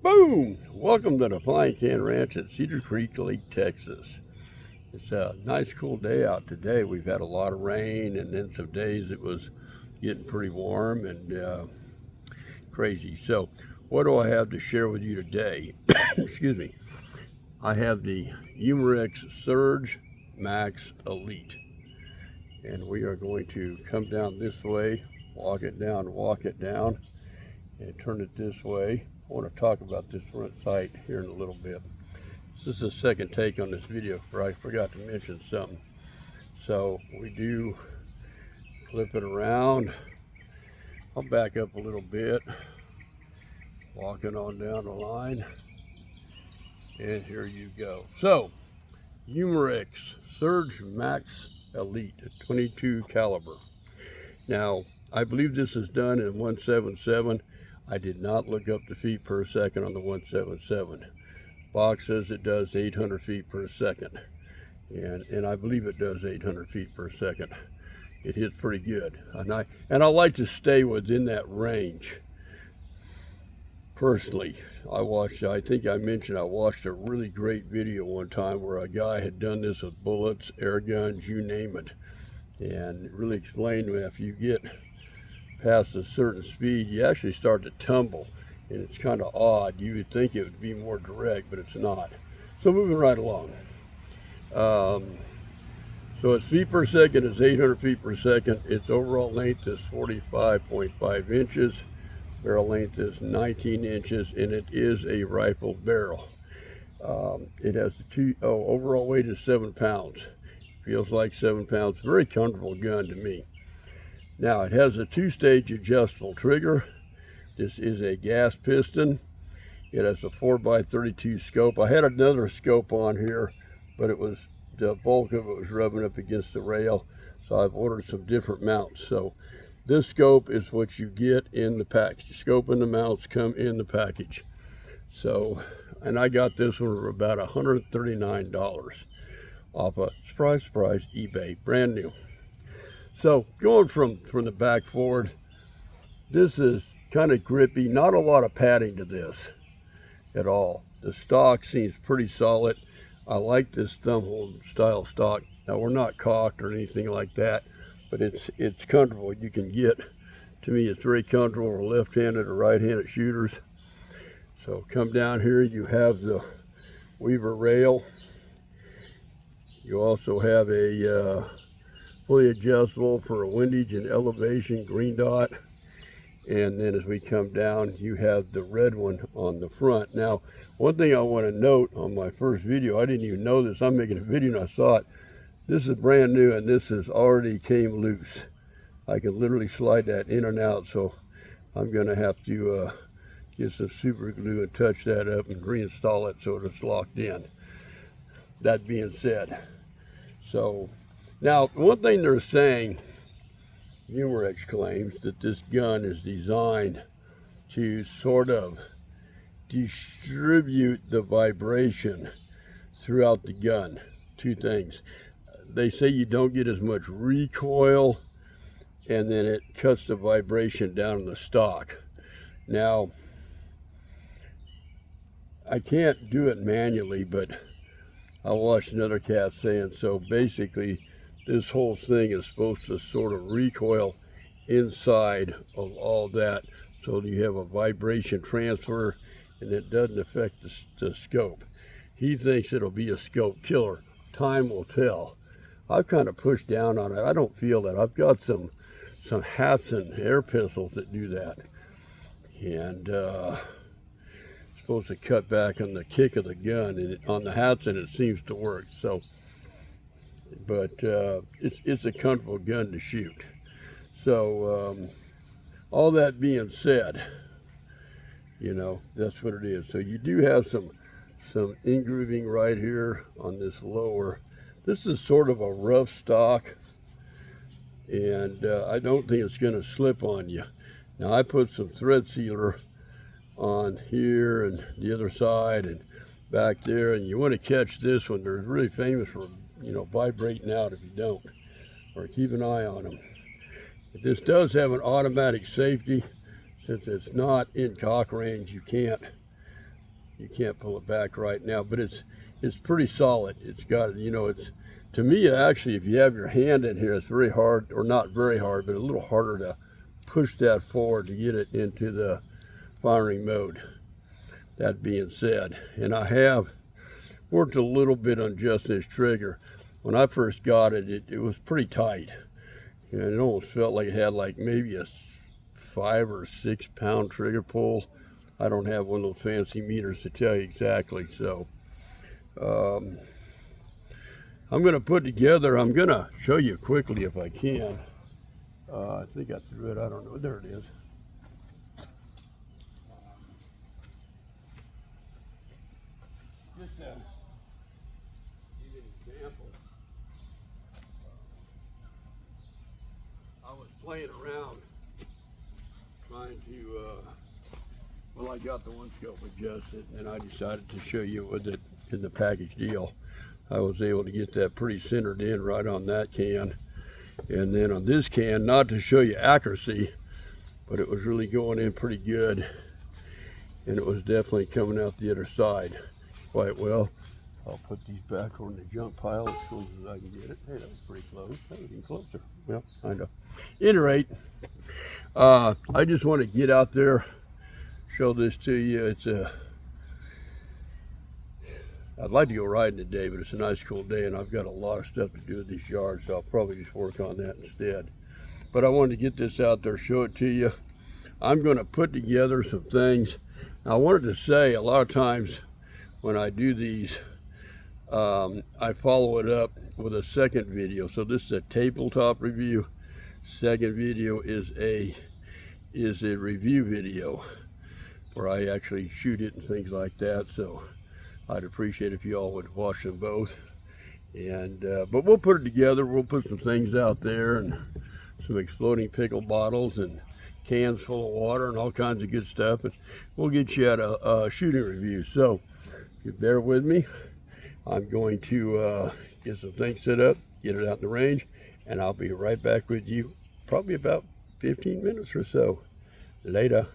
Boom! Welcome to the Flying Can Ranch at Cedar Creek Lake, Texas. It's a nice cool day out today. We've had a lot of rain, and then some days it was getting pretty warm and crazy. So what do I have to share with you today? Excuse me. I have the Umarex Surgemax Elite, and we are going to come down this way, walk it down, and turn it this way. I want to talk about this front sight here in a little bit. This is the second take on this video, where I forgot to mention something. So we do flip it around. I'll back up a little bit, walking on down the line, and here you go. So Umarex Surgemax Elite 22 caliber. Now I believe this is done in 177. I did not look up the feet per second on the 177. Box says it does 800 feet per second, and I believe it does 800 feet per second. It hits pretty good, and I like to stay within that range. Personally, I think I mentioned I watched a really great video one time where a guy had done this with bullets, air guns, you name it, and really explained that if you get past a certain speed, you actually start to tumble, and it's kind of odd. You would think it would be more direct, but it's not. So moving right along. So its feet per second is 800 feet per second. Its overall length is 45.5 inches. Barrel length is 19 inches, and it is a rifled barrel. It has overall weight is 7 pounds. Feels like 7 pounds. Very comfortable gun to me. Now, it has a 2-stage adjustable trigger. This is a gas piston. It has a 4x32 scope. I had another scope on here, but the bulk of it was rubbing up against the rail, so I've ordered some different mounts. So this scope is what you get in the package. The scope and the mounts come in the package. So, and I got this one for about $139 off a surprise eBay, brand new. So going from the back forward, this is kind of grippy. Not a lot of padding to this at all. The stock seems pretty solid. I like this thumb hold style stock. Now, we're not cocked or anything like that, but it's comfortable. You can get, to me, it's very comfortable for left-handed or right-handed shooters. So come down here, you have the Weaver rail. You also have a fully adjustable for a windage and elevation green dot, and then as we come down, you have the red one on the front. Now, one thing I want to note on my first video, I didn't even know this. I'm making a video and I saw it. This is brand new, and this has already came loose. I can literally slide that in and out, so I'm going to have to get some super glue and touch that up and reinstall it so it's locked in. That being said, so now, one thing they're saying, Umarex claims that this gun is designed to sort of distribute the vibration throughout the gun. Two things. They say you don't get as much recoil, and then it cuts the vibration down in the stock. Now, I can't do it manually, but I watched another cat saying so. Basically, this whole thing is supposed to sort of recoil inside of all that, so you have a vibration transfer, and it doesn't affect the scope. He thinks it'll be a scope killer. Time will tell. I've kind of pushed down on it. I don't feel that. I've got some hats and air pistols that do that, and supposed to cut back on the kick of the gun, and on the hats, and it seems to work. So. But it's a comfortable gun to shoot. So all that being said, you know, that's what it is. So you do have some in-grooving right here on this lower. This is sort of a rough stock, and I don't think it's going to slip on you. Now, I put some thread sealer on here and the other side and back there, and you want to catch this one. They're really famous for, you know, vibrating out if you don't, or keep an eye on them. But this does have an automatic safety. Since it's not in cock range, you can't you can't pull it back right now, but it's pretty solid. It's got, you know, it's, to me, actually, if you have your hand in here, it's very hard, or not very hard, but a little harder to push that forward to get it into the firing mode. That being said, and I have worked a little bit on just this trigger. When I first got it, it was pretty tight. And it almost felt like it had like maybe a 5 or 6 pound trigger pull. I don't have one of those fancy meters to tell you exactly. So I'm going to put together, I'm going to show you quickly if I can. I think I threw it, I don't know, there it is. Just to give you an example, I was playing around trying to, well, I got the one scope adjusted, and I decided to show you with it in the package deal. I was able to get that pretty centered in right on that can. And then on this can, not to show you accuracy, but it was really going in pretty good. And it was definitely coming out the other side quite well. I'll put these back on the junk pile as close as I can get it. Hey, that was pretty close. That was even closer. Well, kind of. At any rate, I just want to get out there, show this to you. It's I'd like to go riding today, but it's a nice cool day, and I've got a lot of stuff to do with this yard, so I'll probably just work on that instead. But I wanted to get this out there, show it to you. I'm going to put together some things. Now, I wanted to say, a lot of times when I do these, I follow it up with a second video. So this is a tabletop review. Second video is a review video where I actually shoot it and things like that. So I'd appreciate if you all would watch them both. And but we'll put it together. We'll put some things out there, and some exploding pickle bottles and cans full of water and all kinds of good stuff, and we'll get you at a shooting review. So if you bear with me, I'm going to get some things set up, get it out in the range, and I'll be right back with you probably about 15 minutes or so. Later.